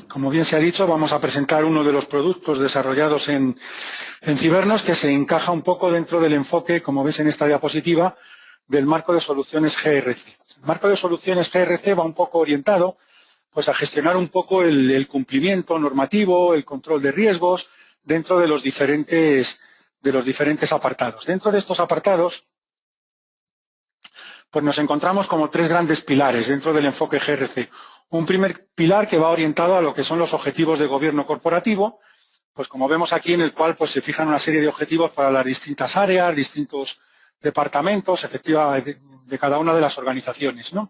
Como bien se ha dicho, vamos a presentar uno de los productos desarrollados en Cibernos que se encaja un poco dentro del enfoque, como ves en esta diapositiva, del marco de soluciones GRC. El marco de soluciones GRC va un poco orientado pues, a gestionar un poco el cumplimiento normativo, el control de riesgos dentro de los diferentes apartados. Dentro de estos apartados, pues nos encontramos como tres grandes pilares dentro del enfoque GRC. Un primer pilar que va orientado a lo que son los objetivos de gobierno corporativo, pues como vemos aquí, en el cual pues se fijan una serie de objetivos para las distintas áreas, distintos departamentos, efectivamente, de cada una de las organizaciones, ¿no?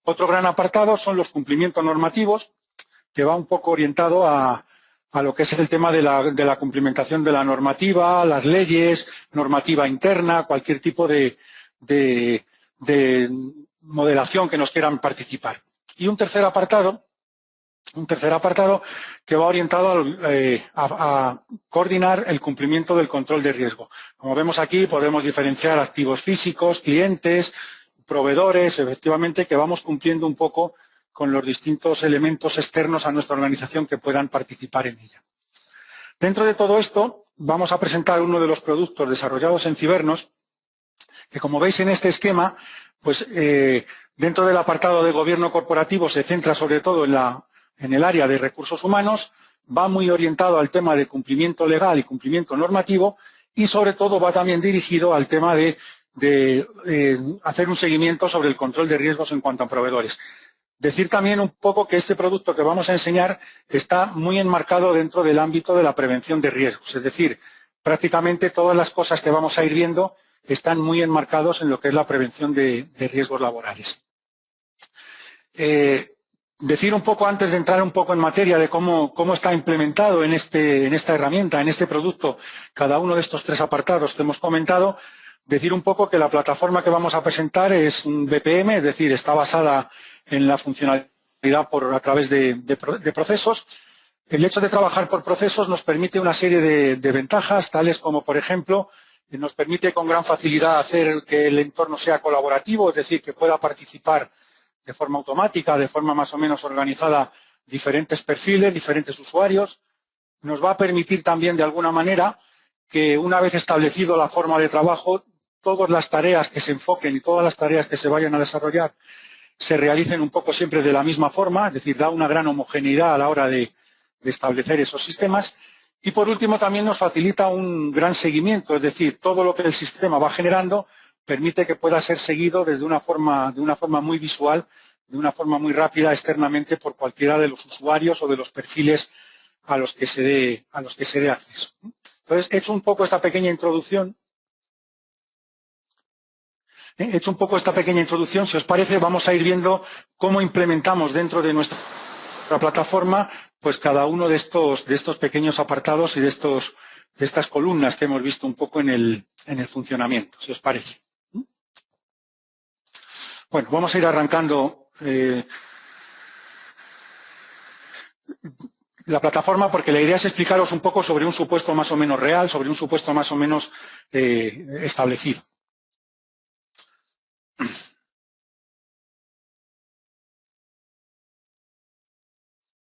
Otro gran apartado son los cumplimientos normativos, que va un poco orientado a lo que es el tema de la cumplimentación de la normativa, las leyes, normativa interna, cualquier tipo de modelación que nos quieran participar. Y un tercer apartado que va orientado a coordinar el cumplimiento del control de riesgo. Como vemos aquí, podemos diferenciar activos físicos, clientes, proveedores, efectivamente, que vamos cumpliendo un poco con los distintos elementos externos a nuestra organización que puedan participar en ella. Dentro de todo esto, vamos a presentar uno de los productos desarrollados en Cibernos, que como veis en este esquema, pues dentro del apartado de gobierno corporativo se centra sobre todo en el área de recursos humanos, va muy orientado al tema de cumplimiento legal y cumplimiento normativo y sobre todo va también dirigido al tema de hacer un seguimiento sobre el control de riesgos en cuanto a proveedores. Decir también un poco que este producto que vamos a enseñar está muy enmarcado dentro del ámbito de la prevención de riesgos, es decir, prácticamente todas las cosas que vamos a ir viendo están muy enmarcados en lo que es la prevención de riesgos laborales. Decir un poco, antes de entrar un poco en materia de cómo está implementado en esta herramienta, en este producto, cada uno de estos tres apartados que hemos comentado, decir un poco que la plataforma que vamos a presentar es un BPM, es decir, está basada en la funcionalidad a través de procesos. El hecho de trabajar por procesos nos permite una serie de ventajas, tales como, por ejemplo, nos permite con gran facilidad hacer que el entorno sea colaborativo, es decir, que pueda participar de forma automática, de forma más o menos organizada, diferentes perfiles, diferentes usuarios. Nos va a permitir también, de alguna manera, que una vez establecido la forma de trabajo, todas las tareas que se enfoquen y todas las tareas que se vayan a desarrollar se realicen un poco siempre de la misma forma, es decir, da una gran homogeneidad a la hora de establecer esos sistemas. Y por último también nos facilita un gran seguimiento, es decir, todo lo que el sistema va generando permite que pueda ser seguido de una forma muy visual, de una forma muy rápida externamente por cualquiera de los usuarios o de los perfiles a los que se dé acceso. Entonces, he hecho un poco esta pequeña introducción. Si os parece, vamos a ir viendo cómo implementamos dentro de nuestra plataforma pues cada uno de estos pequeños apartados y de estas columnas que hemos visto un poco en el funcionamiento, si os parece. Bueno, vamos a ir arrancando la plataforma porque la idea es explicaros un poco sobre un supuesto más o menos real, sobre un supuesto más o menos establecido.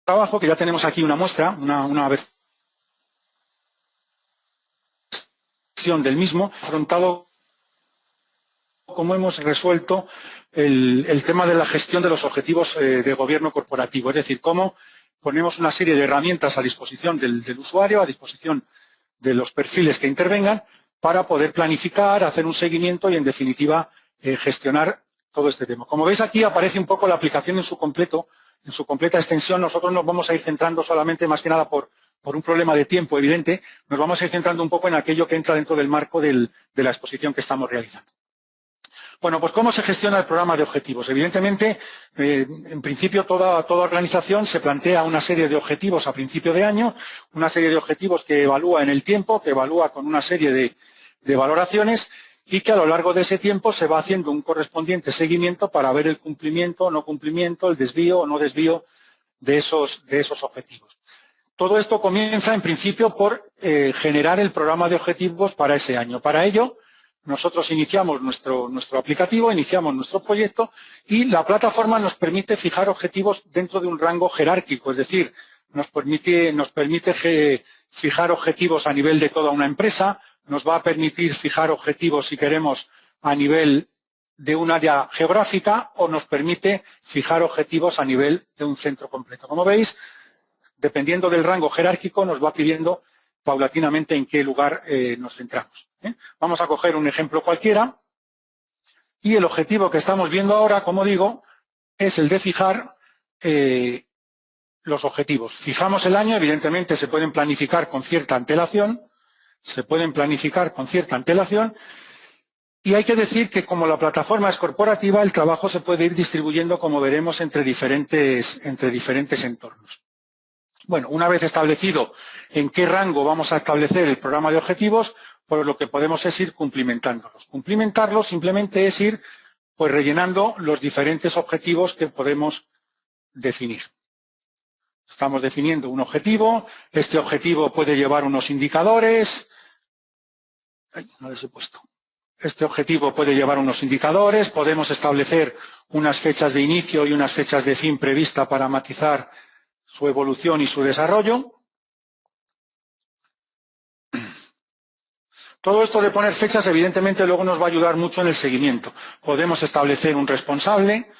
Trabajo que ya tenemos aquí una muestra, una versión del mismo, afrontado cómo hemos resuelto el tema de la gestión de los objetivos de gobierno corporativo, es decir, cómo ponemos una serie de herramientas a disposición del usuario, a disposición de los perfiles que intervengan, para poder planificar, hacer un seguimiento y, en definitiva, gestionar todo este tema. Como veis aquí aparece un poco la aplicación en su completa extensión. Nosotros nos vamos a ir centrando solamente, más que nada por un problema de tiempo evidente, nos vamos a ir centrando un poco en aquello que entra dentro del marco de la exposición que estamos realizando. Bueno, pues ¿cómo se gestiona el programa de objetivos? Evidentemente, en principio toda organización se plantea una serie de objetivos a principio de año, una serie de objetivos que evalúa en el tiempo, que evalúa con una serie de valoraciones y que a lo largo de ese tiempo se va haciendo un correspondiente seguimiento para ver el cumplimiento o no cumplimiento, el desvío o no desvío de esos objetivos. Todo esto comienza en principio por generar el programa de objetivos para ese año. Para ello, nosotros iniciamos nuestro aplicativo, iniciamos nuestro proyecto y la plataforma nos permite fijar objetivos dentro de un rango jerárquico, es decir, nos permite fijar objetivos a nivel de toda una empresa, nos va a permitir fijar objetivos, si queremos, a nivel de un área geográfica o nos permite fijar objetivos a nivel de un centro completo. Como veis, dependiendo del rango jerárquico, nos va pidiendo paulatinamente en qué lugar nos centramos. Vamos a coger un ejemplo cualquiera y el objetivo que estamos viendo ahora, como digo, es el de fijar los objetivos. Fijamos el año, evidentemente se pueden planificar con cierta antelación, y hay que decir que como la plataforma es corporativa, el trabajo se puede ir distribuyendo, como veremos, entre diferentes entornos. Bueno, una vez establecido en qué rango vamos a establecer el programa de objetivos, pues lo que podemos es ir cumplimentándolos. Cumplimentarlos simplemente es ir pues rellenando los diferentes objetivos que podemos definir. Estamos definiendo un objetivo, este objetivo puede llevar unos indicadores. No les he puesto. Este objetivo puede llevar unos indicadores, podemos establecer unas fechas de inicio y unas fechas de fin prevista para matizar su evolución y su desarrollo. Todo esto de poner fechas, evidentemente, luego nos va a ayudar mucho en el seguimiento. Podemos establecer un responsable,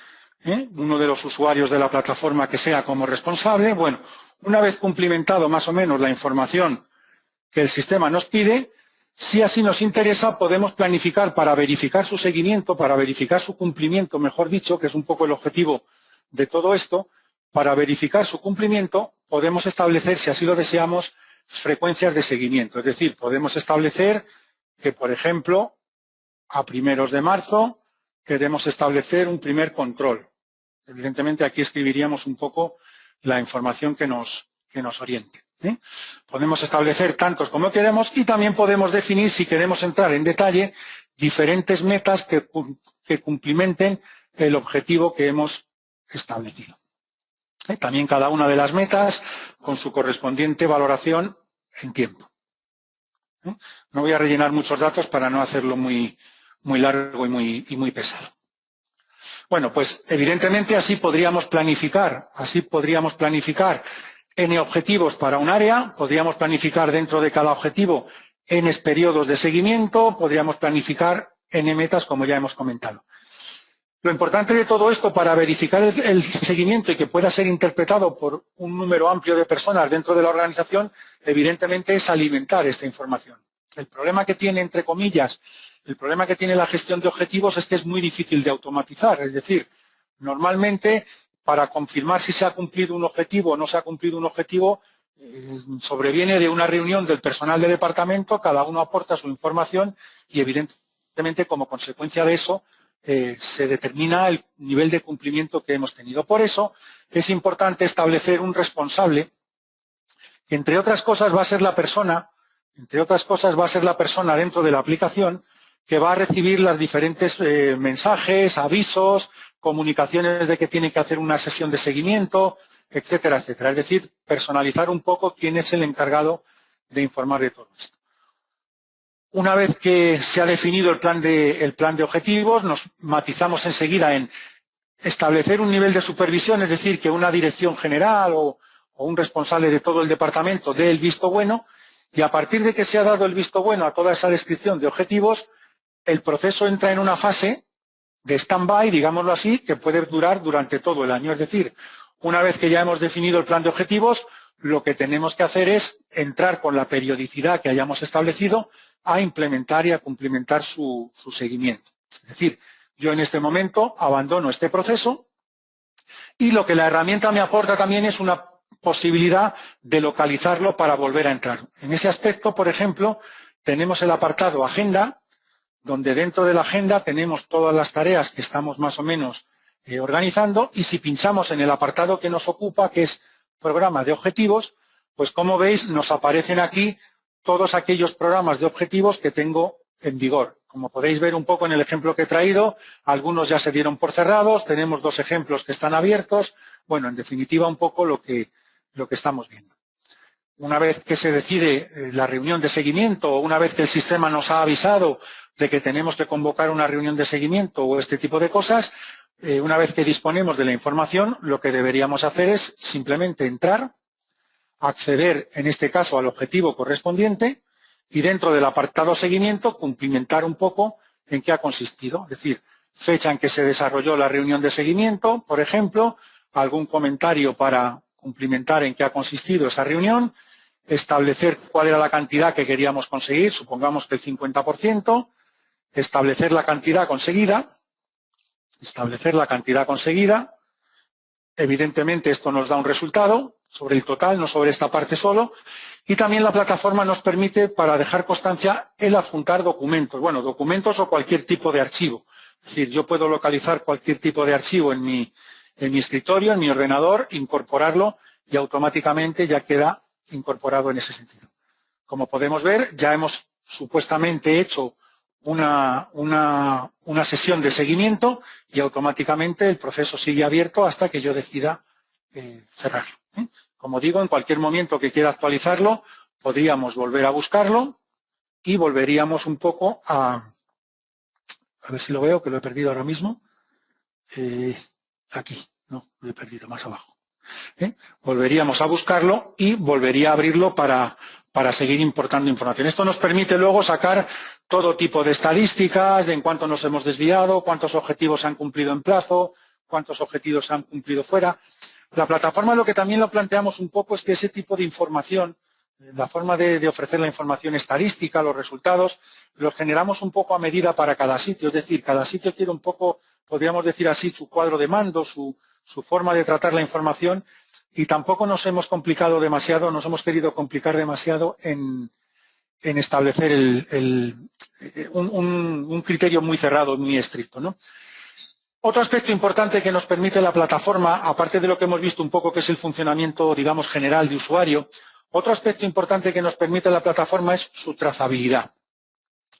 uno de los usuarios de la plataforma que sea como responsable. Bueno, una vez cumplimentado más o menos la información que el sistema nos pide, si así nos interesa, podemos planificar para verificar su seguimiento, para verificar su cumplimiento, mejor dicho, que es un poco el objetivo de todo esto. Para verificar su cumplimiento, podemos establecer, si así lo deseamos, frecuencias de seguimiento. Es decir, podemos establecer que, por ejemplo, a primeros de marzo queremos establecer un primer control. Evidentemente, aquí escribiríamos un poco la información que nos oriente. Podemos establecer tantos como queremos y también podemos definir, si queremos entrar en detalle, diferentes metas que cumplimenten el objetivo que hemos establecido. También cada una de las metas con su correspondiente valoración en tiempo. No voy a rellenar muchos datos para no hacerlo muy largo y muy pesado. Bueno, pues evidentemente así podríamos planificar N objetivos para un área, podríamos planificar dentro de cada objetivo N periodos de seguimiento, podríamos planificar N metas, como ya hemos comentado. Lo importante de todo esto para verificar el seguimiento y que pueda ser interpretado por un número amplio de personas dentro de la organización, evidentemente es alimentar esta información. El problema que tiene, entre comillas, el problema que tiene la gestión de objetivos es que es muy difícil de automatizar. Es decir, normalmente para confirmar si se ha cumplido un objetivo o no se ha cumplido un objetivo, sobreviene de una reunión del personal de departamento, cada uno aporta su información y evidentemente como consecuencia de eso se determina el nivel de cumplimiento que hemos tenido. Por eso es importante establecer un responsable que entre otras cosas va a ser la persona dentro de la aplicación que va a recibir los diferentes mensajes, avisos, comunicaciones de que tiene que hacer una sesión de seguimiento, etcétera, etcétera. Es decir, personalizar un poco quién es el encargado de informar de todo esto. Una vez que se ha definido el plan de objetivos, nos matizamos enseguida en establecer un nivel de supervisión, es decir, que una dirección general o un responsable de todo el departamento dé el visto bueno, y a partir de que se ha dado el visto bueno a toda esa descripción de objetivos, el proceso entra en una fase de stand-by, digámoslo así, que puede durar durante todo el año. Es decir, una vez que ya hemos definido el plan de objetivos, lo que tenemos que hacer es entrar con la periodicidad que hayamos establecido a implementar y a cumplimentar su seguimiento. Es decir, yo en este momento abandono este proceso y lo que la herramienta me aporta también es una posibilidad de localizarlo para volver a entrar. En ese aspecto, por ejemplo, tenemos el apartado Agenda, donde dentro de la agenda tenemos todas las tareas que estamos más o menos organizando, y si pinchamos en el apartado que nos ocupa, que es Programa de Objetivos, pues como veis nos aparecen aquí todos aquellos programas de objetivos que tengo en vigor. Como podéis ver un poco en el ejemplo que he traído, algunos ya se dieron por cerrados, tenemos 2 ejemplos que están abiertos. Bueno, en definitiva un poco lo que estamos viendo. una vez que se decide la reunión de seguimiento o una vez que el sistema nos ha avisado de que tenemos que convocar una reunión de seguimiento o este tipo de cosas, una vez que disponemos de la información, lo que deberíamos hacer es simplemente entrar, acceder, en este caso, al objetivo correspondiente y dentro del apartado seguimiento cumplimentar un poco en qué ha consistido. Es decir, fecha en que se desarrolló la reunión de seguimiento, por ejemplo, algún comentario para cumplimentar en qué ha consistido esa reunión, establecer cuál era la cantidad que queríamos conseguir, supongamos que el 50%, establecer la cantidad conseguida, evidentemente esto nos da un resultado sobre el total, no sobre esta parte solo, y también la plataforma nos permite, para dejar constancia, el adjuntar documentos, bueno, documentos o cualquier tipo de archivo. Es decir, yo puedo localizar cualquier tipo de archivo en mi escritorio, en mi ordenador, incorporarlo y automáticamente ya queda incorporado en ese sentido. Como podemos ver, ya hemos supuestamente hecho una sesión de seguimiento y automáticamente el proceso sigue abierto hasta que yo decida cerrarlo. Como digo, en cualquier momento que quiera actualizarlo, podríamos volver a buscarlo y volveríamos un poco a ver si lo veo, que lo he perdido ahora mismo. Aquí, no, lo he perdido más abajo. Volveríamos a buscarlo y volvería a abrirlo para seguir importando información. Esto nos permite luego sacar todo tipo de estadísticas de en cuánto nos hemos desviado, cuántos objetivos se han cumplido en plazo, cuántos objetivos se han cumplido fuera. La plataforma, lo que también lo planteamos un poco es que ese tipo de información, la forma de ofrecer la información estadística, los resultados, los generamos un poco a medida para cada sitio. Es decir, cada sitio quiere un poco, podríamos decir así, su cuadro de mando, su forma de tratar la información, y tampoco nos hemos complicado demasiado, nos hemos querido complicar demasiado en establecer un criterio muy cerrado, muy estricto, ¿no? Otro aspecto importante que nos permite la plataforma, aparte de lo que hemos visto un poco que es el funcionamiento, digamos, general de usuario, otro aspecto importante que nos permite la plataforma es su trazabilidad.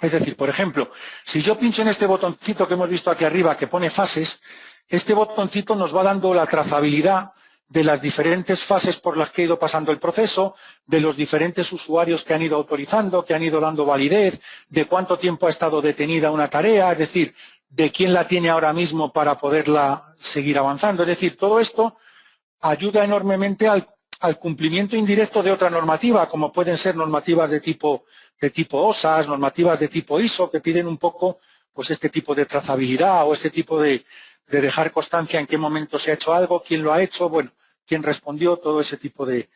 Es decir, por ejemplo, si yo pincho en este botoncito que hemos visto aquí arriba que pone fases, este botoncito nos va dando la trazabilidad de las diferentes fases por las que ha ido pasando el proceso, de los diferentes usuarios que han ido autorizando, que han ido dando validez, de cuánto tiempo ha estado detenida una tarea, es decir, de quién la tiene ahora mismo para poderla seguir avanzando. Es decir, todo esto ayuda enormemente al cumplimiento indirecto de otra normativa, como pueden ser normativas de tipo OSAS, normativas de tipo ISO, que piden un poco pues este tipo de trazabilidad o este tipo de dejar constancia en qué momento se ha hecho algo, quién lo ha hecho, bueno, quién respondió, todo ese tipo de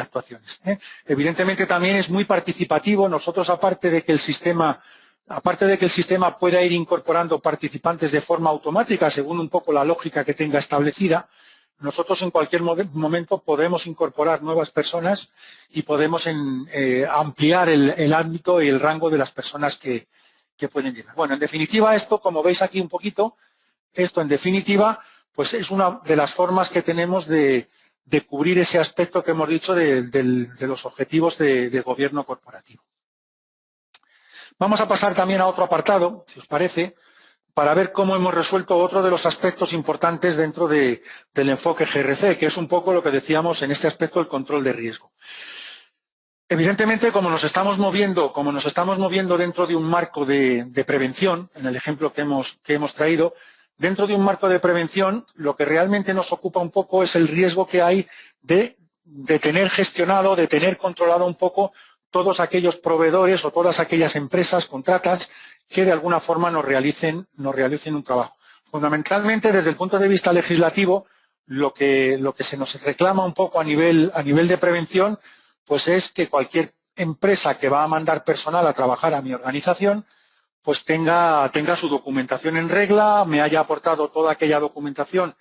actuaciones. Evidentemente también es muy participativo. Nosotros, aparte de que el sistema pueda ir incorporando participantes de forma automática, según un poco la lógica que tenga establecida, nosotros en cualquier momento podemos incorporar nuevas personas y podemos ampliar el ámbito y el rango de las personas que pueden llegar. Bueno, en definitiva, esto, como veis aquí un poquito, esto en definitiva, pues es una de las formas que tenemos de cubrir ese aspecto que hemos dicho de los objetivos de gobierno corporativo. Vamos a pasar también a otro apartado, si os parece, para ver cómo hemos resuelto otro de los aspectos importantes dentro del enfoque GRC, que es un poco lo que decíamos en este aspecto del control de riesgo. Evidentemente, como nos estamos moviendo dentro de un marco de prevención, en el ejemplo que hemos traído, dentro de un marco de prevención, lo que realmente nos ocupa un poco es el riesgo que hay de tener gestionado, de tener controlado un poco todos aquellos proveedores o todas aquellas empresas, contratas, que de alguna forma nos realicen un trabajo. Fundamentalmente, desde el punto de vista legislativo, lo que se nos reclama un poco a nivel de prevención, pues es que cualquier empresa que va a mandar personal a trabajar a mi organización, pues tenga su documentación en regla, me haya aportado toda aquella documentación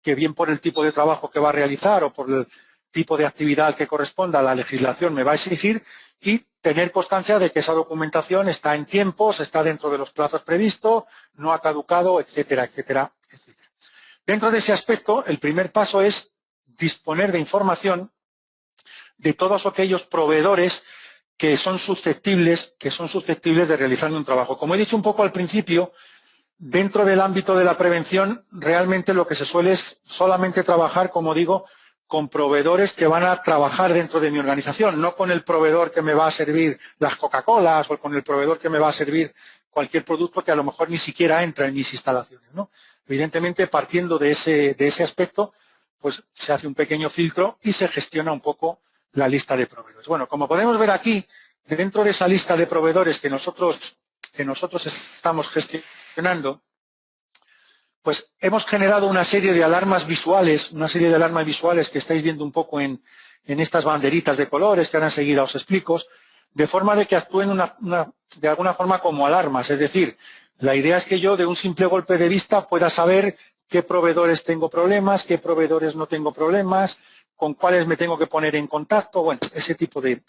que, bien por el tipo de trabajo que va a realizar o por el tipo de actividad que corresponda a la legislación, me va a exigir, y tener constancia de que esa documentación está en tiempos, está dentro de los plazos previstos, no ha caducado, etcétera, etcétera, etcétera. Dentro de ese aspecto, el primer paso es disponer de información de todos aquellos proveedores que son susceptibles de realizar un trabajo. Como he dicho un poco al principio, dentro del ámbito de la prevención, realmente lo que se suele es solamente trabajar, como digo, con proveedores que van a trabajar dentro de mi organización, no con el proveedor que me va a servir las Coca-Colas o con el proveedor que me va a servir cualquier producto que a lo mejor ni siquiera entra en mis instalaciones, ¿no? Evidentemente, partiendo de ese aspecto, pues se hace un pequeño filtro y se gestiona un poco la lista de proveedores. Bueno, como podemos ver aquí, dentro de esa lista de proveedores que nosotros estamos gestionando, pues hemos generado una serie de alarmas visuales, que estáis viendo un poco en estas banderitas de colores que ahora enseguida os explico, de forma de que actúen de alguna forma como alarmas. Es decir, la idea es que yo de un simple golpe de vista pueda saber qué proveedores tengo problemas, qué proveedores no tengo problemas, con cuáles me tengo que poner en contacto, bueno, ese tipo de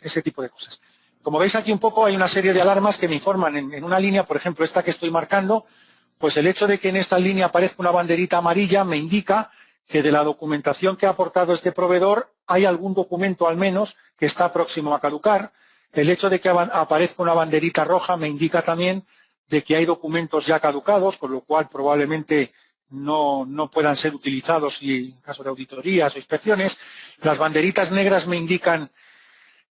cosas. Como veis aquí un poco hay una serie de alarmas que me informan en una línea, por ejemplo, esta que estoy marcando, pues el hecho de que en esta línea aparezca una banderita amarilla me indica que de la documentación que ha aportado este proveedor hay algún documento al menos que está próximo a caducar. El hecho de que aparezca una banderita roja me indica también de que hay documentos ya caducados, con lo cual probablemente no puedan ser utilizados en caso de auditorías o inspecciones. Las banderitas negras me indican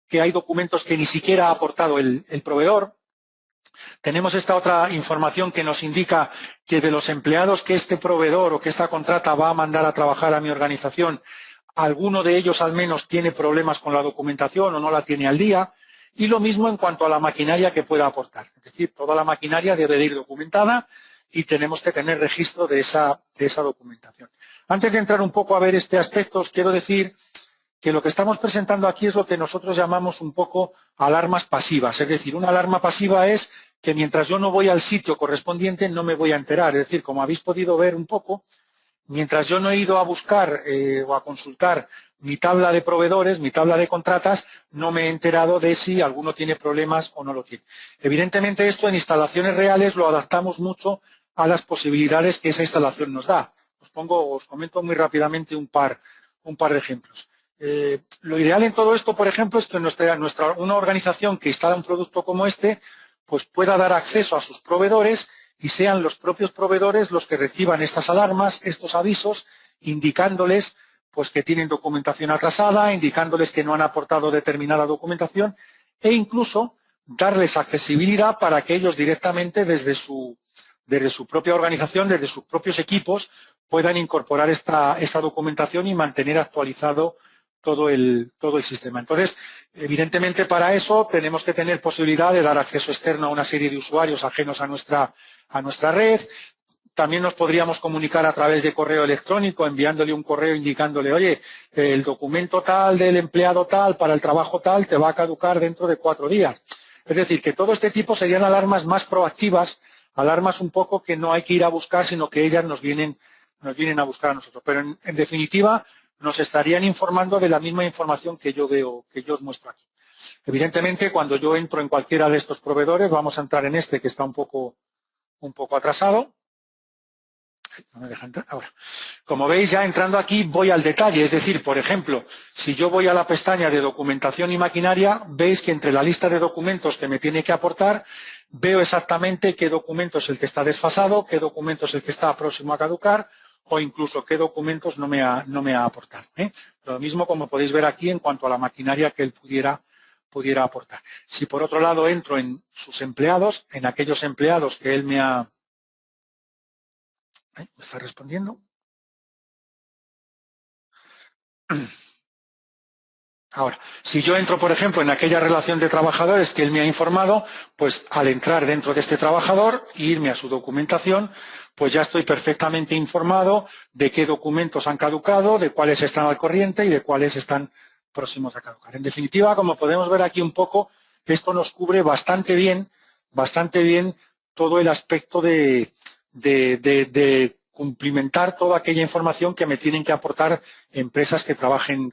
que hay documentos que ni siquiera ha aportado el proveedor. Tenemos esta otra información que nos indica que de los empleados que este proveedor o que esta contrata va a mandar a trabajar a mi organización, alguno de ellos al menos tiene problemas con la documentación o no la tiene al día. Y lo mismo en cuanto a la maquinaria que pueda aportar. Es decir, toda la maquinaria debe de ir documentada y tenemos que tener registro de esa documentación. Antes de entrar un poco a ver este aspecto, os quiero decir que lo que estamos presentando aquí es lo que nosotros llamamos un poco alarmas pasivas. Es decir, una alarma pasiva es que mientras yo no voy al sitio correspondiente no me voy a enterar. Es decir, como habéis podido ver un poco, mientras yo no he ido a buscar o a consultar mi tabla de proveedores, mi tabla de contratas, no me he enterado de si alguno tiene problemas o no lo tiene. Evidentemente esto en instalaciones reales lo adaptamos mucho a las posibilidades que esa instalación nos da. Os comento muy rápidamente un par de ejemplos. Lo ideal en todo esto, por ejemplo, es que una organización que instala un producto como este, pues pueda dar acceso a sus proveedores y sean los propios proveedores los que reciban estas alarmas, estos avisos, indicándoles pues que tienen documentación atrasada, indicándoles que no han aportado determinada documentación e incluso darles accesibilidad para que ellos directamente desde su propia organización, desde sus propios equipos, puedan incorporar esta documentación y mantener actualizado todo el sistema. Entonces, evidentemente para eso tenemos que tener posibilidad de dar acceso externo a una serie de usuarios ajenos a nuestra red. También nos podríamos comunicar a través de correo electrónico, enviándole un correo indicándole, oye, el documento tal del empleado tal para el trabajo tal te va a caducar dentro de 4 días. Es decir, que todo este tipo serían alarmas más proactivas, alarmas un poco que no hay que ir a buscar, sino que ellas nos vienen a buscar a nosotros. Pero en definitiva, nos estarían informando de la misma información que yo os muestro aquí. Evidentemente, cuando yo entro en cualquiera de estos proveedores, vamos a entrar en este que está un poco atrasado. No me deja entrar. Ahora, como veis, ya entrando aquí voy al detalle. Es decir, por ejemplo, si yo voy a la pestaña de documentación y maquinaria, veis que entre la lista de documentos que me tiene que aportar, veo exactamente qué documento es el que está desfasado, qué documento es el que está próximo a caducar o incluso qué documentos no me ha aportado. Lo mismo como podéis ver aquí en cuanto a la maquinaria que él pudiera aportar. Si por otro lado entro en sus empleados, en aquellos empleados que él me está respondiendo. Ahora, si yo entro, por ejemplo, en aquella relación de trabajadores que él me ha informado, pues al entrar dentro de este trabajador e irme a su documentación, pues ya estoy perfectamente informado de qué documentos han caducado, de cuáles están al corriente y de cuáles están próximos a caducar. En definitiva, como podemos ver aquí un poco, esto nos cubre bastante bien todo el aspecto de cumplimentar toda aquella información que me tienen que aportar empresas que trabajen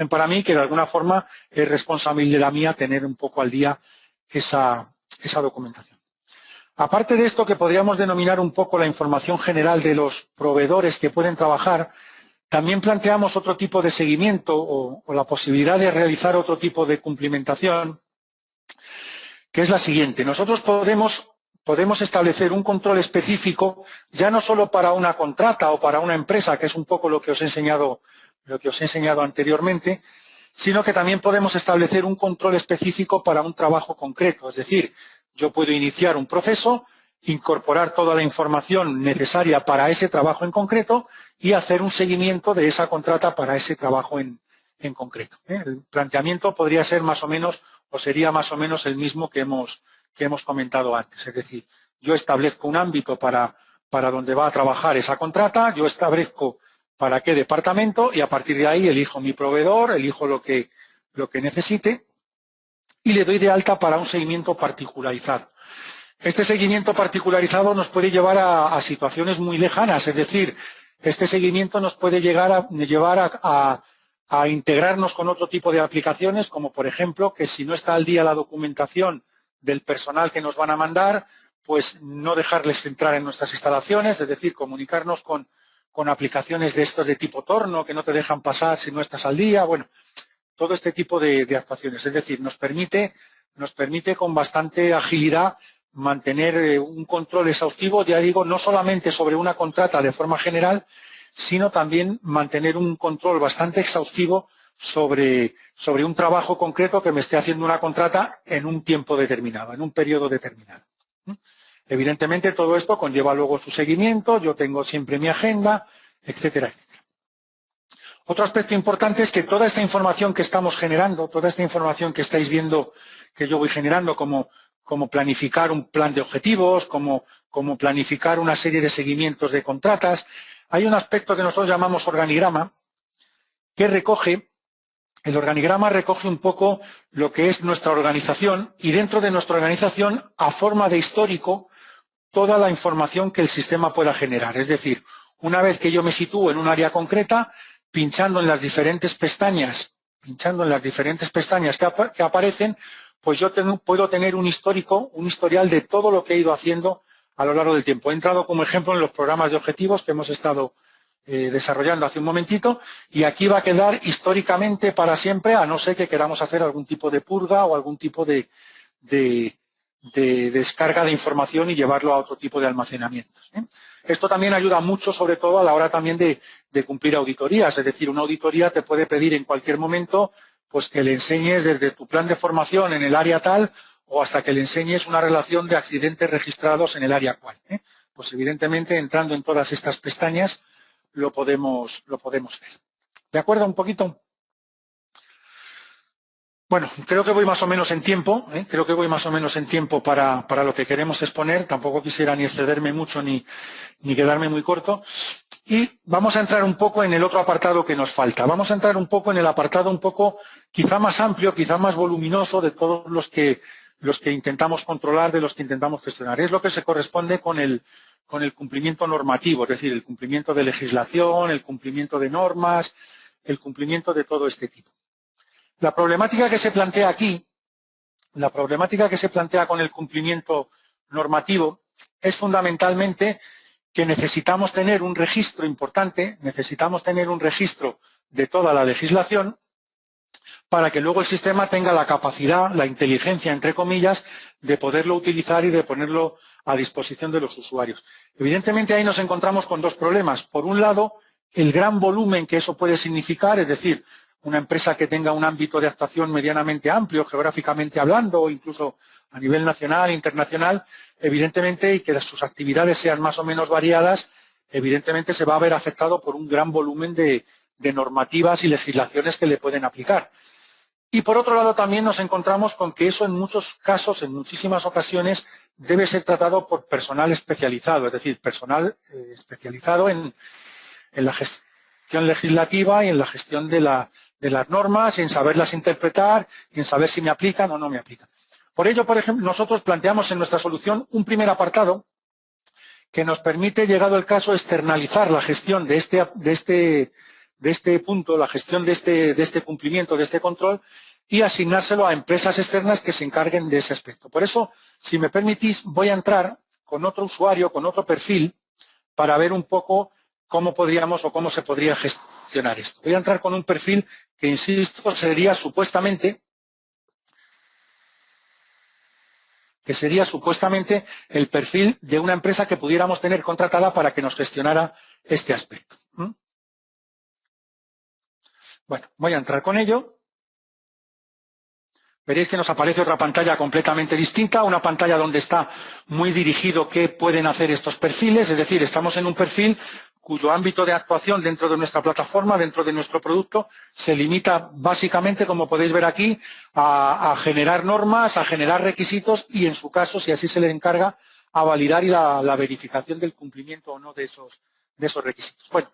para mí, que de alguna forma es responsabilidad mía tener un poco al día esa documentación. Aparte de esto, que podríamos denominar un poco la información general de los proveedores que pueden trabajar, también planteamos otro tipo de seguimiento o la posibilidad de realizar otro tipo de cumplimentación, que es la siguiente. Nosotros podemos establecer un control específico, ya no solo para una contrata o para una empresa, que es un poco lo que os he enseñado lo que os he enseñado anteriormente, sino que también podemos establecer un control específico para un trabajo concreto. Es decir, yo puedo iniciar un proceso, incorporar toda la información necesaria para ese trabajo en concreto y hacer un seguimiento de esa contrata para ese trabajo en concreto. El planteamiento podría ser más o menos, o sería más o menos el mismo que hemos comentado antes. Es decir, yo establezco un ámbito para donde va a trabajar esa contrata, yo establezco para qué departamento y a partir de ahí elijo mi proveedor, elijo lo que necesite y le doy de alta para un seguimiento particularizado. Este seguimiento particularizado nos puede llevar a situaciones muy lejanas, es decir, este seguimiento nos puede llevar a integrarnos con otro tipo de aplicaciones, como por ejemplo que si no está al día la documentación del personal que nos van a mandar, pues no dejarles entrar en nuestras instalaciones, es decir, comunicarnos con aplicaciones de estos de tipo torno que no te dejan pasar si no estás al día, bueno, todo este tipo de actuaciones. Es decir, nos permite con bastante agilidad mantener un control exhaustivo, ya digo, no solamente sobre una contrata de forma general, sino también mantener un control bastante exhaustivo sobre un trabajo concreto que me esté haciendo una contrata en un tiempo determinado, en un periodo determinado. Evidentemente todo esto conlleva luego su seguimiento, yo tengo siempre mi agenda, etcétera, etcétera. Otro aspecto importante es que toda esta información que estamos generando, toda esta información que estáis viendo que yo voy generando, como planificar un plan de objetivos, como planificar una serie de seguimientos de contratas, hay un aspecto que nosotros llamamos organigrama, que el organigrama recoge un poco lo que es nuestra organización y dentro de nuestra organización, a forma de histórico, toda la información que el sistema pueda generar. Es decir, una vez que yo me sitúo en un área concreta, pinchando en las diferentes pestañas que aparecen, pues yo puedo tener un historial de todo lo que he ido haciendo a lo largo del tiempo. He entrado como ejemplo en los programas de objetivos que hemos estado desarrollando hace un momentito y aquí va a quedar históricamente para siempre, a no ser que queramos hacer algún tipo de purga o algún tipo de descarga de información y llevarlo a otro tipo de almacenamientos. Esto también ayuda mucho, sobre todo a la hora también de cumplir auditorías. Es decir, una auditoría te puede pedir en cualquier momento pues que le enseñes desde tu plan de formación en el área tal o hasta que le enseñes una relación de accidentes registrados en el área cual. Pues evidentemente entrando en todas estas pestañas lo podemos ver. ¿De acuerdo un poquito? Bueno, creo que voy más o menos en tiempo, para lo que queremos exponer. Tampoco quisiera ni excederme mucho ni quedarme muy corto. Y vamos a entrar un poco en el otro apartado que nos falta. Vamos a entrar un poco en el apartado un poco quizá más amplio, quizá más voluminoso de todos los que intentamos controlar, de los que intentamos gestionar. Es lo que se corresponde con el cumplimiento normativo, es decir, el cumplimiento de legislación, el cumplimiento de normas, el cumplimiento de todo este tipo. La problemática que se plantea aquí, la problemática que se plantea con el cumplimiento normativo es fundamentalmente que necesitamos tener un registro importante, necesitamos tener un registro de toda la legislación para que luego el sistema tenga la capacidad, la inteligencia, entre comillas, de poderlo utilizar y de ponerlo a disposición de los usuarios. Evidentemente ahí nos encontramos con dos problemas. Por un lado, el gran volumen que eso puede significar, es decir, una empresa que tenga un ámbito de actuación medianamente amplio, geográficamente hablando, o incluso a nivel nacional e internacional, evidentemente, y que sus actividades sean más o menos variadas, evidentemente se va a ver afectado por un gran volumen de normativas y legislaciones que le pueden aplicar. Y por otro lado también nos encontramos con que eso en muchos casos, en muchísimas ocasiones, debe ser tratado por personal especializado, es decir, personal especializado en la gestión legislativa y en la gestión de las normas, y en saberlas interpretar, y en saber si me aplican o no me aplican. Por ello, por ejemplo, nosotros planteamos en nuestra solución un primer apartado que nos permite, llegado el caso, externalizar la gestión de este punto, la gestión de este cumplimiento, de este control, y asignárselo a empresas externas que se encarguen de ese aspecto. Por eso, si me permitís, voy a entrar con otro usuario, con otro perfil, para ver un poco cómo podríamos o cómo se podría gestionar esto. Voy a entrar con un perfil que, insisto, sería supuestamente el perfil de una empresa que pudiéramos tener contratada para que nos gestionara este aspecto. Bueno, voy a entrar con ello. Veréis que nos aparece otra pantalla completamente distinta, una pantalla donde está muy dirigido qué pueden hacer estos perfiles, es decir, estamos en un perfil cuyo ámbito de actuación dentro de nuestra plataforma, dentro de nuestro producto, se limita básicamente, como podéis ver aquí, a generar normas, a generar requisitos y, en su caso, si así se le encarga, a validar y la verificación del cumplimiento o no de esos requisitos. Bueno,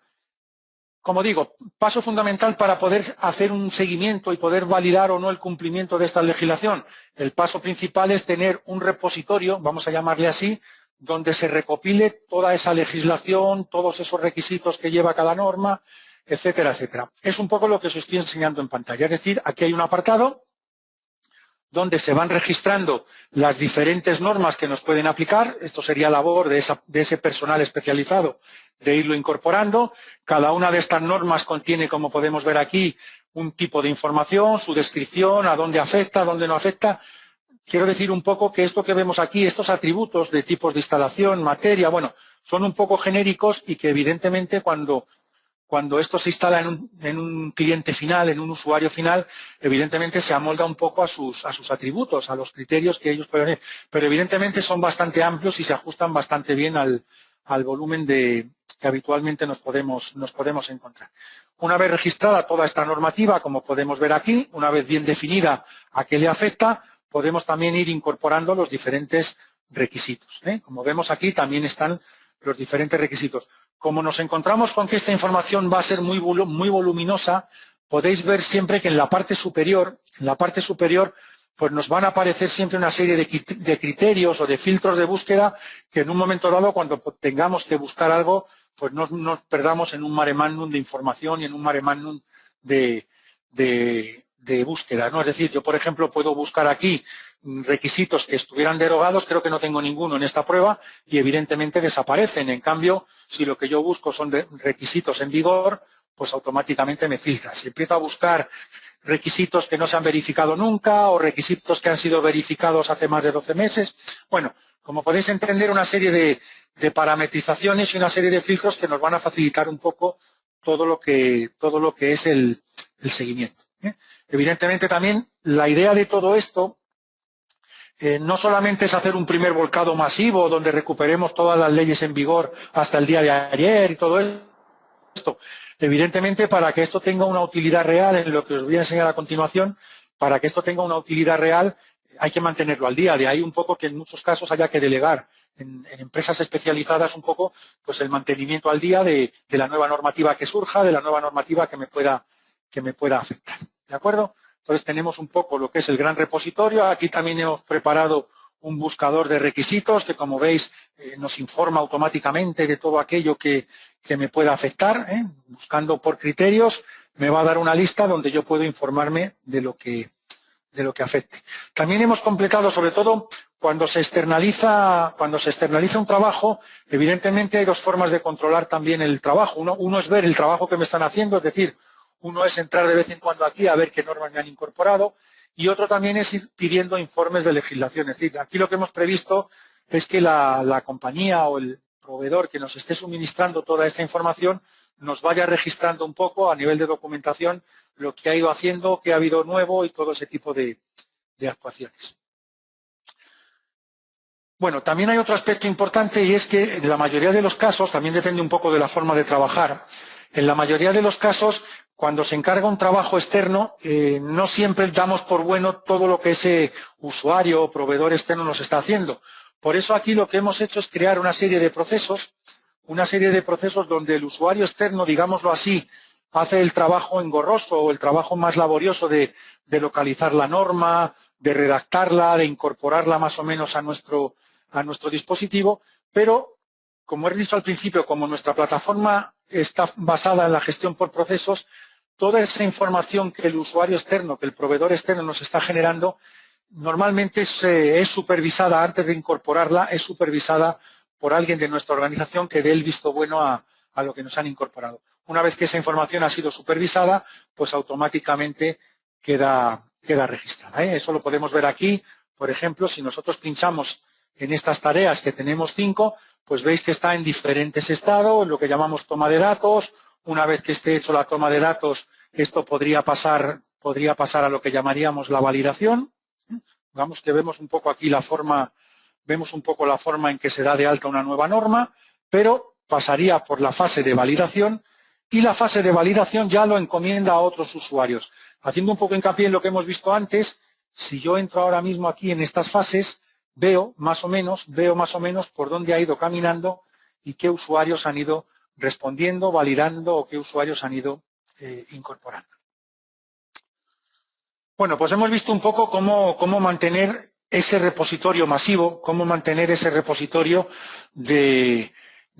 como digo, paso fundamental para poder hacer un seguimiento y poder validar o no el cumplimiento de esta legislación. El paso principal es tener un repositorio, vamos a llamarle así, donde se recopile toda esa legislación, todos esos requisitos que lleva cada norma, etcétera, etcétera. Es un poco lo que os estoy enseñando en pantalla. Es decir, aquí hay un apartado donde se van registrando las diferentes normas que nos pueden aplicar. Esto sería labor de ese personal especializado de irlo incorporando. Cada una de estas normas contiene, como podemos ver aquí, un tipo de información, su descripción, a dónde afecta, a dónde no afecta. Quiero decir un poco que esto que vemos aquí, estos atributos de tipos de instalación, materia, bueno, son un poco genéricos y que evidentemente cuando esto se instala en un cliente final, en un usuario final, evidentemente se amolda un poco a sus atributos, a los criterios que ellos pueden tener. Pero evidentemente son bastante amplios y se ajustan bastante bien al volumen que habitualmente nos podemos encontrar. Una vez registrada toda esta normativa, como podemos ver aquí, una vez bien definida a qué le afecta, podemos también ir incorporando los diferentes requisitos. Como vemos aquí, también están los diferentes requisitos. Como nos encontramos con que esta información va a ser muy voluminosa, podéis ver siempre que en la parte superior, pues nos van a aparecer siempre una serie de criterios o de filtros de búsqueda que en un momento dado, cuando tengamos que buscar algo, pues no nos perdamos en un mare magnum de información y en un mare magnum de búsqueda, ¿no? Es decir, yo, por ejemplo, puedo buscar aquí requisitos que estuvieran derogados, creo que no tengo ninguno en esta prueba y evidentemente desaparecen. En cambio, si lo que yo busco son requisitos en vigor, pues automáticamente me filtra. Si empiezo a buscar requisitos que no se han verificado nunca o requisitos que han sido verificados hace más de 12 meses, bueno, como podéis entender, una serie de parametrizaciones y una serie de filtros que nos van a facilitar un poco todo lo que es el seguimiento. Evidentemente también la idea de todo esto no solamente es hacer un primer volcado masivo donde recuperemos todas las leyes en vigor hasta el día de ayer y todo esto. Evidentemente, para que esto tenga una utilidad real, en lo que os voy a enseñar a continuación, para que esto tenga una utilidad real hay que mantenerlo al día. De ahí un poco que en muchos casos haya que delegar en empresas especializadas un poco pues el mantenimiento al día de la nueva normativa que surja, de la nueva normativa que me pueda afectar. ¿De acuerdo? Entonces tenemos un poco lo que es el gran repositorio. Aquí también hemos preparado un buscador de requisitos que, como veis, nos informa automáticamente de todo aquello que me pueda afectar. Buscando por criterios me va a dar una lista donde yo puedo informarme de lo que afecte. También hemos completado, sobre todo, cuando se externaliza un trabajo, evidentemente hay dos formas de controlar también el trabajo. Uno es ver el trabajo que me están haciendo, es decir, uno es entrar de vez en cuando aquí a ver qué normas me han incorporado y otro también es ir pidiendo informes de legislación. Es decir, aquí lo que hemos previsto es que la compañía o el proveedor que nos esté suministrando toda esta información nos vaya registrando un poco a nivel de documentación lo que ha ido haciendo, qué ha habido nuevo y todo ese tipo de actuaciones. Bueno, también hay otro aspecto importante y es que en la mayoría de los casos, también depende un poco de la forma de trabajar, en la mayoría de los casos, cuando se encarga un trabajo externo, no siempre damos por bueno todo lo que ese usuario o proveedor externo nos está haciendo. Por eso aquí lo que hemos hecho es crear una serie de procesos donde el usuario externo, digámoslo así, hace el trabajo engorroso o el trabajo más laborioso de localizar la norma, de redactarla, de incorporarla más o menos a nuestro dispositivo, pero, como he dicho al principio, como nuestra plataforma está basada en la gestión por procesos, toda esa información que el usuario externo, que el proveedor externo nos está generando, normalmente es supervisada, antes de incorporarla, es supervisada por alguien de nuestra organización que dé el visto bueno a lo que nos han incorporado. Una vez que esa información ha sido supervisada, pues automáticamente queda registrada. Eso lo podemos ver aquí. Por ejemplo, si nosotros pinchamos en estas tareas, que tenemos 5, pues veis que está en diferentes estados, lo que llamamos toma de datos. Una vez que esté hecho la toma de datos, Esto podría pasar a lo que llamaríamos la validación. Digamos que vemos un poco aquí la forma en que se da de alta una nueva norma, pero pasaría por la fase de validación y la fase de validación ya lo encomienda a otros usuarios. Haciendo un poco hincapié en lo que hemos visto antes, si yo entro ahora mismo aquí en estas fases, veo más o menos por dónde ha ido caminando y qué usuarios han ido respondiendo, validando o qué usuarios han ido incorporando. Bueno, pues hemos visto un poco cómo mantener ese repositorio masivo, cómo mantener ese repositorio de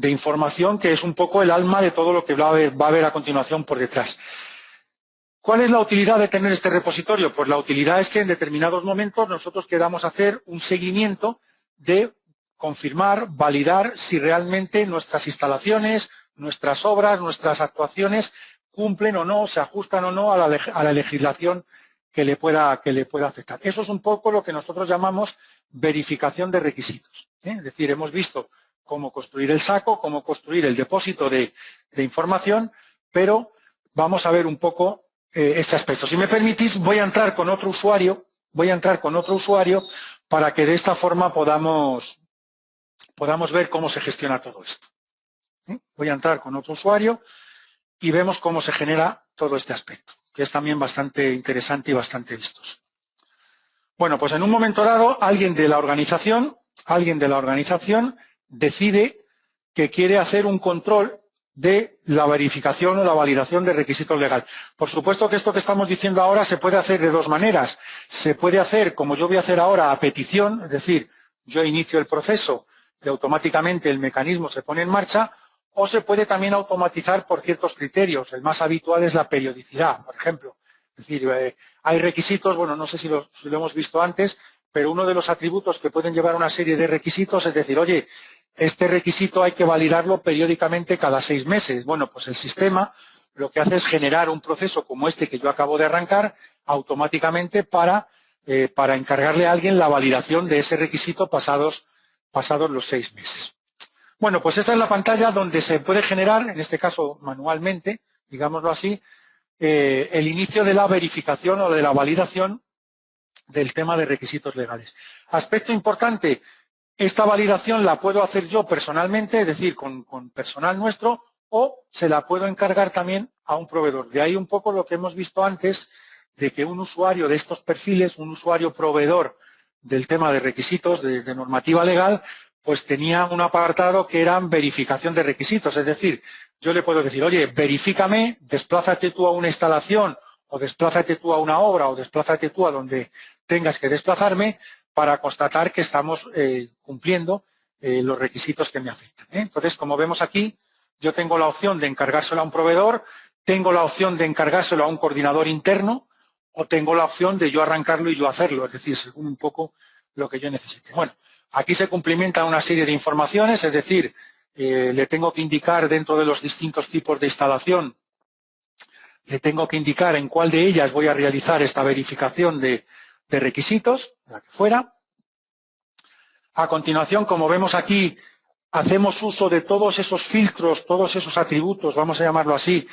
información que es un poco el alma de todo lo que va a haber a continuación por detrás. ¿Cuál es la utilidad de tener este repositorio? Pues la utilidad es que en determinados momentos nosotros queramos hacer un seguimiento de confirmar, validar si realmente nuestras instalaciones, nuestras obras, nuestras actuaciones cumplen o no, se ajustan o no a la legislación que le pueda afectar. Eso es un poco lo que nosotros llamamos verificación de requisitos. Es decir, hemos visto cómo construir el saco, cómo construir el depósito de información, pero vamos a ver un poco este aspecto. Si me permitís, voy a entrar con otro usuario para que de esta forma podamos ver cómo se gestiona todo esto. Voy a entrar con otro usuario y vemos cómo se genera todo este aspecto, que es también bastante interesante y bastante vistoso. Bueno, pues en un momento dado, alguien de la organización decide que quiere hacer un control de la verificación o la validación de requisitos legales. Por supuesto que esto que estamos diciendo ahora se puede hacer de dos maneras. Se puede hacer, como yo voy a hacer ahora, a petición, es decir, yo inicio el proceso y automáticamente el mecanismo se pone en marcha, o se puede también automatizar por ciertos criterios. El más habitual es la periodicidad, por ejemplo. Es decir, hay requisitos, bueno, no sé si lo hemos visto antes, pero uno de los atributos que pueden llevar una serie de requisitos es decir, oye, este requisito hay que validarlo periódicamente cada 6 meses. Bueno, pues el sistema lo que hace es generar un proceso como este que yo acabo de arrancar automáticamente para encargarle a alguien la validación de ese requisito pasados los 6 meses. Bueno, pues esta es la pantalla donde se puede generar, en este caso manualmente, digámoslo así, el inicio de la verificación o de la validación del tema de requisitos legales. Aspecto importante, esta validación la puedo hacer yo personalmente, es decir, con personal nuestro, o se la puedo encargar también a un proveedor. De ahí un poco lo que hemos visto antes, de que un usuario de estos perfiles, un usuario proveedor del tema de requisitos, de normativa legal, pues tenía un apartado que era verificación de requisitos. Es decir, yo le puedo decir, oye, verifícame, desplázate tú a una instalación, o desplázate tú a una obra, o desplázate tú a donde tengas que desplazarme, para constatar que estamos cumpliendo los requisitos que me afectan. Entonces, como vemos aquí, yo tengo la opción de encargárselo a un proveedor, tengo la opción de encargárselo a un coordinador interno o tengo la opción de yo arrancarlo y yo hacerlo, es decir, según un poco lo que yo necesite. Bueno, aquí se cumplimentan una serie de informaciones, es decir, le tengo que indicar dentro de los distintos tipos de instalación, le tengo que indicar en cuál de ellas voy a realizar esta verificación de requisitos, la que fuera. A continuación, como vemos aquí, hacemos uso de todos esos filtros, todos esos atributos, vamos a llamarlo así,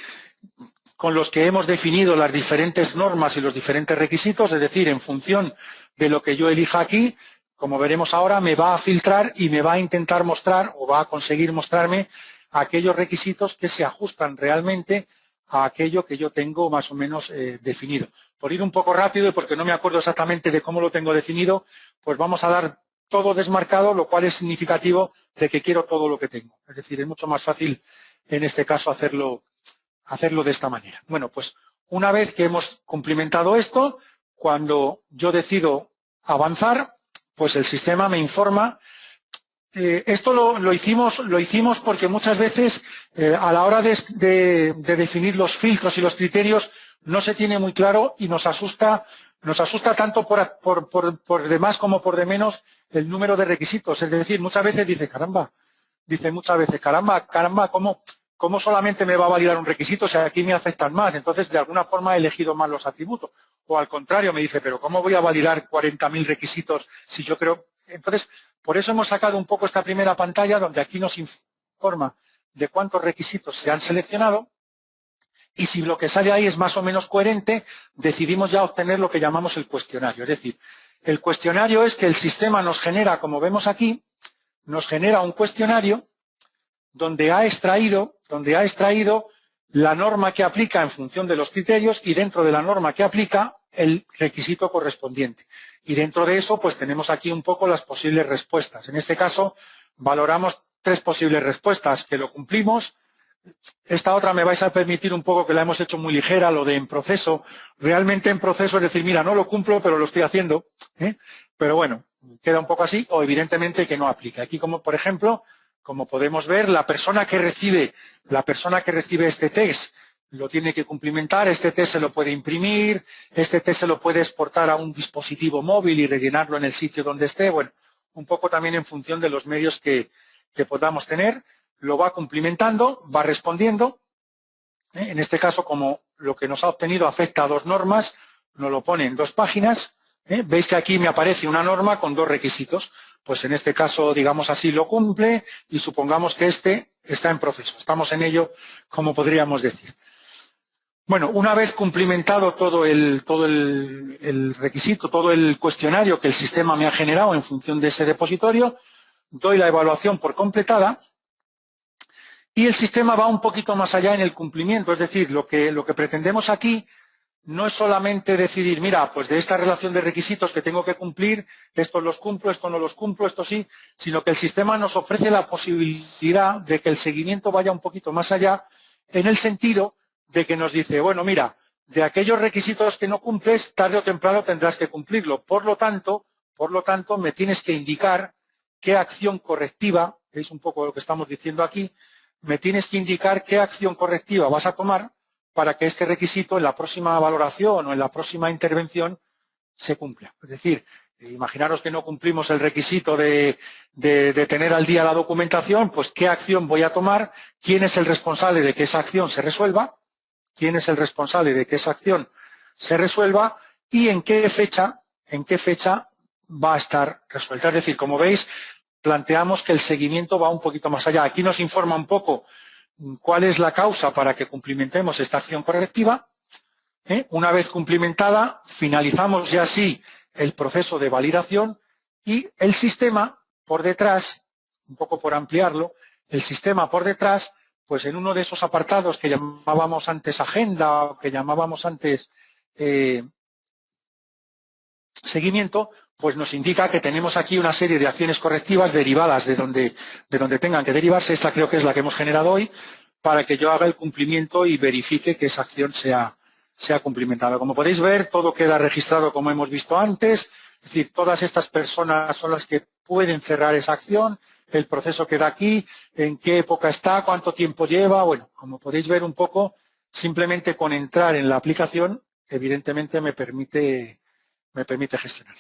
con los que hemos definido las diferentes normas y los diferentes requisitos, es decir, en función de lo que yo elija aquí, como veremos ahora, me va a filtrar y me va a intentar mostrar o va a conseguir mostrarme aquellos requisitos que se ajustan realmente a aquello que yo tengo más o menos definido. Por ir un poco rápido y porque no me acuerdo exactamente de cómo lo tengo definido, pues vamos a dar todo desmarcado, lo cual es significativo de que quiero todo lo que tengo. Es decir, es mucho más fácil en este caso hacerlo de esta manera. Bueno, pues una vez que hemos cumplimentado esto, cuando yo decido avanzar, pues el sistema me informa. Esto lo hicimos porque muchas veces a la hora de definir los filtros y los criterios no se tiene muy claro y nos asusta tanto por de más como por de menos el número de requisitos. Es decir, muchas veces dice, caramba, ¿cómo solamente me va a validar un requisito si aquí me afectan más? Entonces, de alguna forma he elegido mal los atributos. O al contrario, me dice, pero ¿cómo voy a validar 40.000 requisitos si yo creo? Entonces, por eso hemos sacado un poco esta primera pantalla donde aquí nos informa de cuántos requisitos se han seleccionado Y si lo que sale ahí es más o menos coherente, decidimos ya obtener lo que llamamos el cuestionario. Es decir, el cuestionario es que el sistema nos genera, como vemos aquí, nos genera un cuestionario donde ha extraído la norma que aplica en función de los criterios y dentro de la norma que aplica el requisito correspondiente. Y dentro de eso, pues tenemos aquí un poco las posibles respuestas. En este caso, valoramos 3 posibles respuestas, que lo cumplimos. Esta otra me vais a permitir un poco que la hemos hecho muy ligera, lo de en proceso. Realmente en proceso es decir, mira, no lo cumplo, pero lo estoy haciendo. Pero bueno, queda un poco así, o evidentemente que no aplica. Aquí, como por ejemplo, como podemos ver, la persona que recibe este test lo tiene que cumplimentar, este test se lo puede imprimir, este test se lo puede exportar a un dispositivo móvil y rellenarlo en el sitio donde esté. Bueno, un poco también en función de los medios que podamos tener. Lo va cumplimentando, va respondiendo. En este caso, como lo que nos ha obtenido afecta a 2 normas, nos lo pone en 2 páginas. Veis que aquí me aparece una norma con 2 requisitos. Pues en este caso, digamos así, lo cumple y supongamos que este está en proceso. Estamos en ello, como podríamos decir. Bueno, una vez cumplimentado todo el requisito, todo el cuestionario que el sistema me ha generado en función de ese depositorio, doy la evaluación por completada. Y el sistema va un poquito más allá en el cumplimiento, es decir, lo que pretendemos aquí no es solamente decidir, mira, pues de esta relación de requisitos que tengo que cumplir, estos los cumplo, estos no los cumplo, esto sí, sino que el sistema nos ofrece la posibilidad de que el seguimiento vaya un poquito más allá, en el sentido de que nos dice, bueno, mira, de aquellos requisitos que no cumples, tarde o temprano tendrás que cumplirlo. Por lo tanto, me tienes que indicar qué acción correctiva, que es un poco lo que estamos diciendo aquí, me tienes que indicar qué acción correctiva vas a tomar para que este requisito en la próxima valoración o en la próxima intervención se cumpla. Es decir, imaginaros que no cumplimos el requisito de tener al día la documentación, pues qué acción voy a tomar, quién es el responsable de que esa acción se resuelva, y en qué fecha va a estar resuelta. Es decir, como veis, planteamos que el seguimiento va un poquito más allá. Aquí nos informa un poco cuál es la causa para que cumplimentemos esta acción correctiva. Una vez cumplimentada, finalizamos ya así el proceso de validación y el sistema por detrás, un poco por ampliarlo, el sistema por detrás, pues en uno de esos apartados que llamábamos antes agenda o que llamábamos antes seguimiento, pues nos indica que tenemos aquí una serie de acciones correctivas derivadas de donde tengan que derivarse. Esta creo que es la que hemos generado hoy, para que yo haga el cumplimiento y verifique que esa acción sea cumplimentada. Como podéis ver, todo queda registrado como hemos visto antes, es decir, todas estas personas son las que pueden cerrar esa acción, el proceso queda aquí, en qué época está, cuánto tiempo lleva. Bueno, como podéis ver un poco, simplemente con entrar en la aplicación, evidentemente me permite gestionar.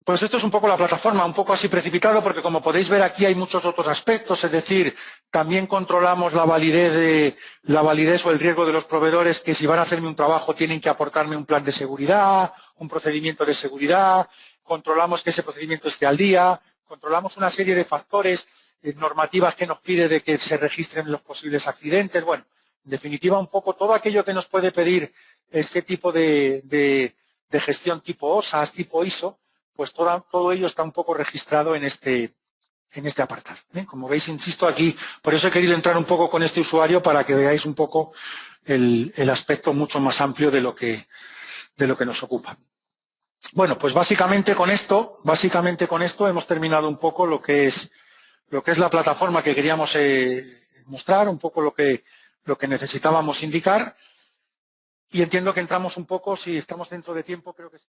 Pues esto es un poco la plataforma, un poco así precipitado, porque como podéis ver aquí hay muchos otros aspectos, es decir, también controlamos la validez o el riesgo de los proveedores, que si van a hacerme un trabajo tienen que aportarme un plan de seguridad, un procedimiento de seguridad, controlamos que ese procedimiento esté al día, controlamos una serie de factores normativas que nos pide de que se registren los posibles accidentes. Bueno, en definitiva, un poco todo aquello que nos puede pedir este tipo de gestión tipo OSAS, tipo ISO, pues todo ello está un poco registrado en este apartado. Como veis, insisto aquí, por eso he querido entrar un poco con este usuario para que veáis un poco el aspecto mucho más amplio de lo que nos ocupa. Bueno, pues básicamente con esto hemos terminado un poco lo que es la plataforma que queríamos mostrar, un poco lo que necesitábamos indicar, y entiendo que entramos un poco, si estamos dentro de tiempo, creo que sí.